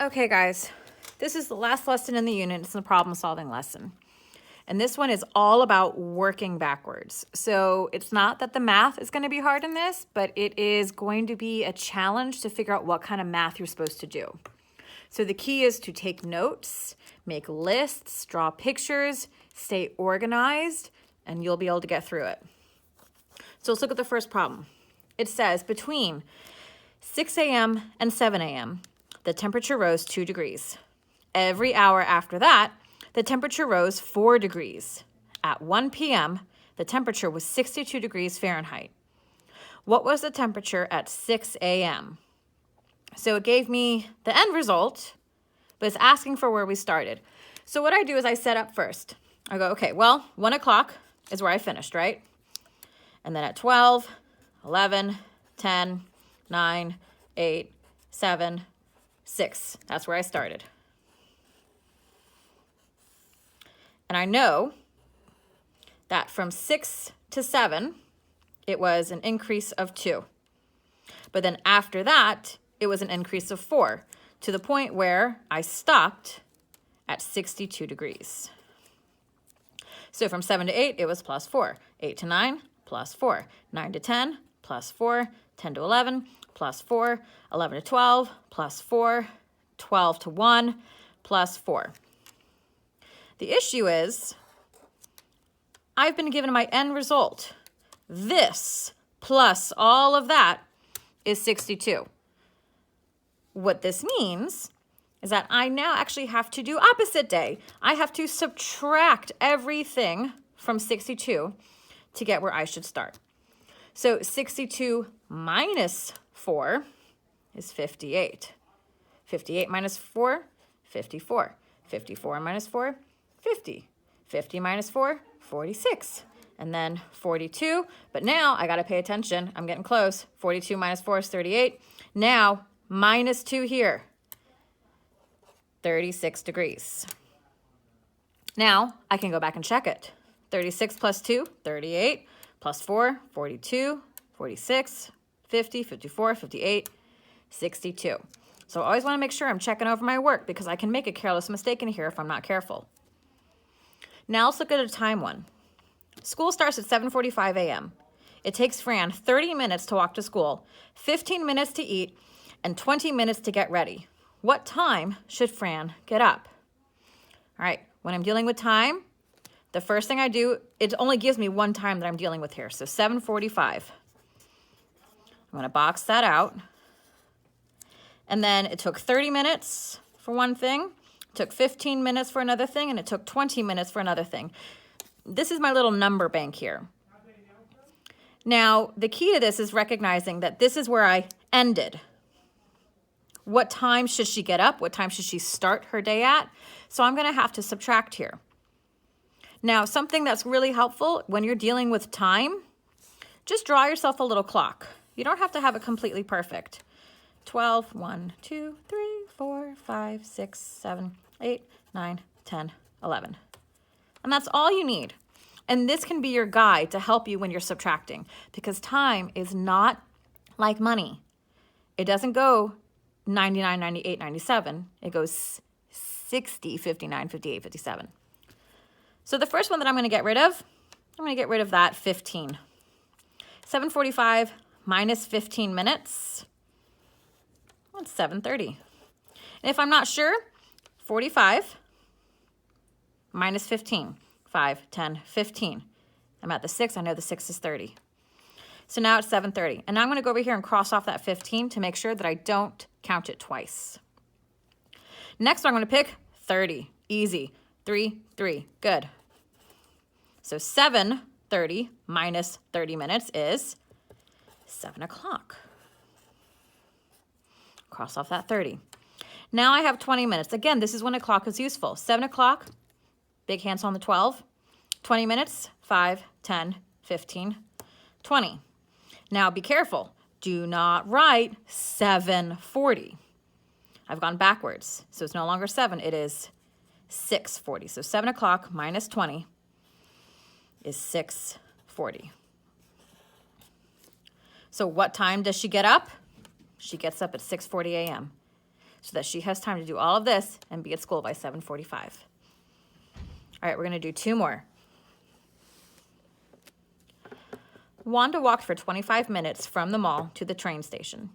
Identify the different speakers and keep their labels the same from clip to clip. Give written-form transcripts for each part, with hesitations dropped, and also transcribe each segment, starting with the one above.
Speaker 1: Okay, guys, this is the last lesson in the unit. It's a problem-solving lesson. And this one is all about working backwards. So it's not that the math is going to be hard in this, but it is going to be a challenge to figure out what kind of math you're supposed to do. So the key is to take notes, make lists, draw pictures, stay organized, and you'll be able to get through it. So let's look at the first problem. It says between 6 a.m. and 7 a.m., the temperature rose 2 degrees. Every hour after that, the temperature rose 4 degrees. At 1 p.m., the temperature was 62 degrees Fahrenheit. What was the temperature at 6 a.m.? So it gave me the end result, but it's asking for where we started. So what I do is I set up first. I go, okay, well, 1 o'clock is where I finished, right? And then at 12, 11, 10, 9, 8, 7, 6. That's where I started. And I know that from 6 to 7, it was an increase of 2. But then after that, it was an increase of 4, to the point where I stopped at 62 degrees. So from 7 to 8, it was plus 4. 8 to 9, plus 4. 9 to 10, plus 4. 10 to 11, plus 4. 11 to 12, plus 4. 12 to 1, plus 4. The issue is, I've been given my end result. This plus all of that is 62. What this means is that I now actually have to do opposite day. I have to subtract everything from 62 to get where I should start. So 62 minus 4 is 58. 58 minus 4, 54. 54 minus 4, 50. 50 minus 4, 46. And then 42. But now I got to pay attention. I'm getting close. 42 minus 4 is 38. Now minus 2 here. 36 degrees. Now I can go back and check it. 36 plus 2, 38. Plus 4, 42. 46, 50, 54, 58, 62. So I always want to make sure I'm checking over my work because I can make a careless mistake in here if I'm not careful. Now let's look at a time one. School starts at 7:45 a.m. It takes Fran 30 minutes to walk to school, 15 minutes to eat, and 20 minutes to get ready. What time should Fran get up? All right, when I'm dealing with time, the first thing I do, it only gives me one time that I'm dealing with here. So 7:45. I'm going to box that out. And then it took 30 minutes for one thing, it took 15 minutes for another thing, and it took 20 minutes for another thing. This is my little number bank here. Now, the key to this is recognizing that this is where I ended. What time should she get up? What time should she start her day at? So I'm going to have to subtract here. Now, something that's really helpful when you're dealing with time, just draw yourself a little clock. You don't have to have it completely perfect. 12, 1, 2, 3, 4, 5, 6, 7, 8, 9, 10, 11. And that's all you need. And this can be your guide to help you when you're subtracting, because time is not like money. It doesn't go 99, 98, 97. It goes 60, 59, 58, 57. So the first one that I'm going to get rid of, I'm going to get rid of that 15. 7:45 minus 15 minutes, that's 7:30. And if I'm not sure, 45 minus 15, 5, 10, 15. I'm at the 6, I know the 6 is 30. So now it's 7:30. And now I'm going to go over here and cross off that 15 to make sure that I don't count it twice. Next, I'm going to pick 30. Easy. 3, 3. Good. So 7:30 minus 30 minutes is 7 o'clock. Cross off that 30. Now I have 20 minutes. Again, this is when a clock is useful. 7 o'clock, big hands on the 12. 20 minutes, 5, 10, 15, 20. Now be careful. Do not write 7:40. I've gone backwards. So it's no longer 7, it is 6:40. So 7 o'clock minus 20 is 6:40. So what time does she get up? She gets up at 6:40 a.m. so that she has time to do all of this and be at school by 7:45. All right, we're going to do 2 more. Wanda walked for 25 minutes from the mall to the train station.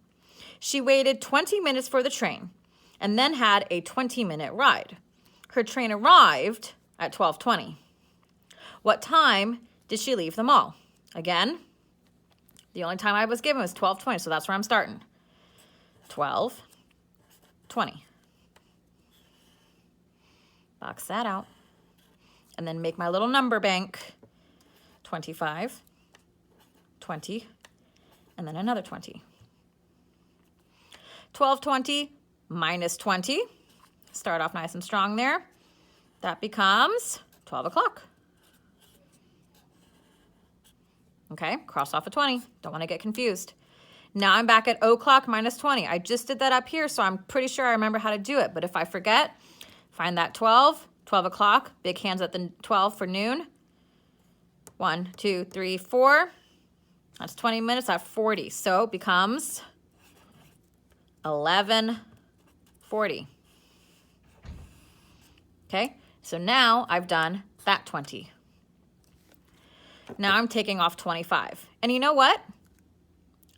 Speaker 1: She waited 20 minutes for the train and then had a 20-minute ride. Her train arrived at 12:20. What time did she leave the mall? Again, the only time I was given was 12:20, so that's where I'm starting. 12:20. Box that out. And then make my little number bank. 25, 20, and then another 20. 12:20 minus 20. Start off nice and strong there. That becomes 12 o'clock. Okay, cross off a 20. Don't want to get confused. Now I'm back at o'clock minus 20. I just did that up here, so I'm pretty sure I remember how to do it. But if I forget, find that 12 o'clock, big hands at the 12 for noon. 1, 2, 3, 4. That's 20 minutes at 40. So it becomes 11:40. Okay, so now I've done that 20. Now I'm taking off 25. And you know what?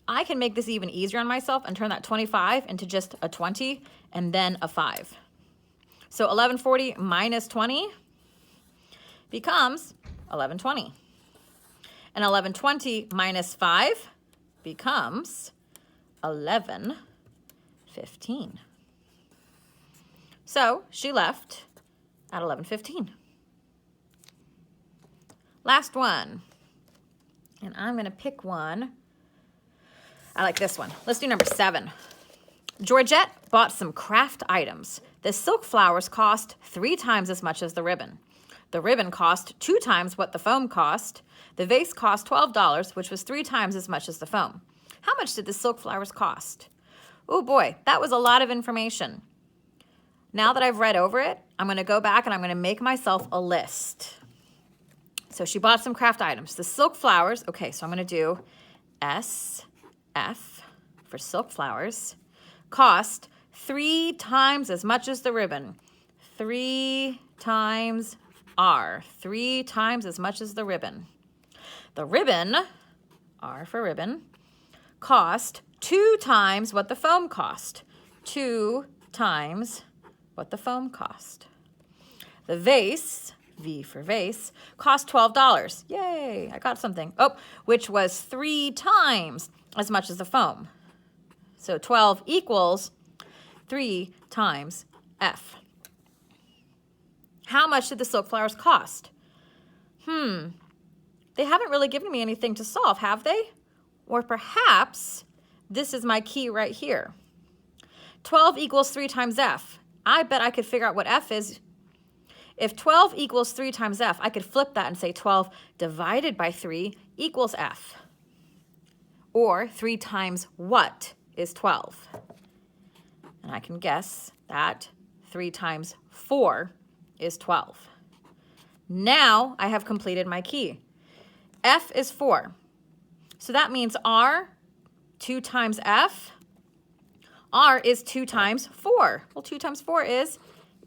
Speaker 1: I can make this even easier on myself and turn that 25 into just a 20 and then a 5. So 11:40 minus 20 becomes 11:20. And 11:20 minus 5 becomes 11:15. So she left at 11:15. Last one. And I'm going to pick one. I like this one. Let's do number 7. Georgette bought some craft items. The silk flowers cost 3 times as much as the ribbon. The ribbon cost 2 times what the foam cost. The vase cost $12, which was 3 times as much as the foam. How much did the silk flowers cost? Oh boy, that was a lot of information. Now that I've read over it, I'm going to go back and I'm going to make myself a list. So she bought some craft items. The silk flowers, okay, so I'm going to do SF for silk flowers, cost 3 times as much as the ribbon. 3 times R, 3 times as much as the ribbon. The ribbon, R for ribbon, cost 2 times what the foam cost. 2 times what the foam cost. The vase, V for vase, cost $12. Yay, I got something. Oh, which was 3 times as much as the foam. So 12 equals 3 times F. How much did the silk flowers cost? They haven't really given me anything to solve, have they? Or perhaps this is my key right here. 12 equals 3 times F. I bet I could figure out what F is. If 12 equals 3 times F, I could flip that and say 12 divided by 3 equals F. Or 3 times what is 12? And I can guess that 3 times 4 is 12. Now I have completed my key. F is 4. So that means R, 2 times F. R is 2 times 4. Well, 2 times 4 is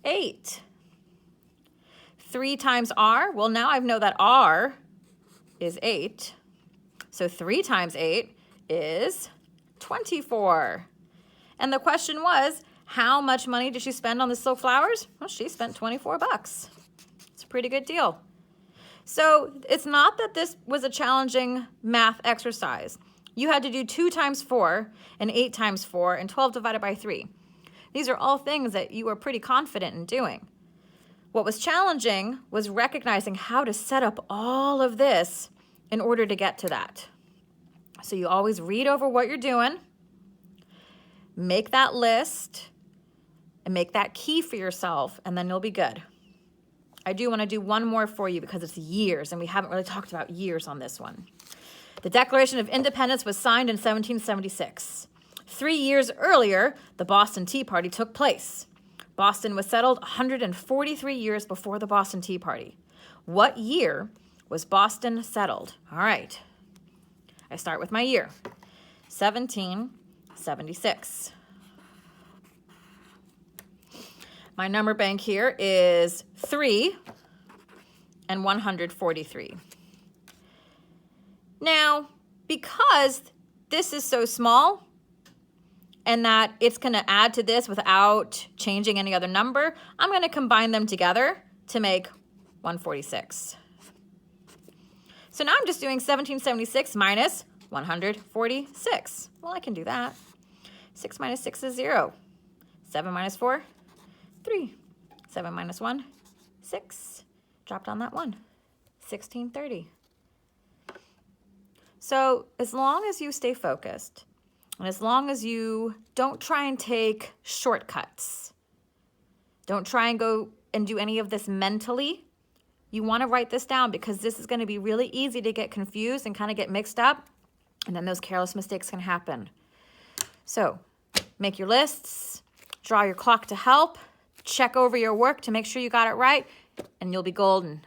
Speaker 1: 8. 3 times R, well, now I know that R is 8. So 3 times 8 is 24. And the question was, how much money did she spend on the silk flowers? Well, she spent $24. It's a pretty good deal. So it's not that this was a challenging math exercise. You had to do 2 times 4 and 8 times 4 and 12 divided by 3. These are all things that you were pretty confident in doing. What was challenging was recognizing how to set up all of this in order to get to that. So you always read over what you're doing, make that list, and make that key for yourself, and then you'll be good. I do want to do one more for you because it's years, and we haven't really talked about years on this one. The Declaration of Independence was signed in 1776. 3 years earlier, the Boston Tea Party took place. Boston was settled 143 years before the Boston Tea Party. What year was Boston settled? All right. I start with my year. 1776. My number bank here is 3 and 143. Now, because this is so small and that it's going to add to this without changing any other number, I'm going to combine them together to make 146. So now I'm just doing 1776 minus 146. Well, I can do that. 6 minus 6 is 0. 7 minus 4, 3. 7 minus 1, 6. Dropped on that 1. 1630. So as long as you stay focused, and as long as you don't try and take shortcuts, don't try and go and do any of this mentally, you want to write this down because this is going to be really easy to get confused and kind of get mixed up, and then those careless mistakes can happen. So make your lists, draw your clock to help, check over your work to make sure you got it right, and you'll be golden.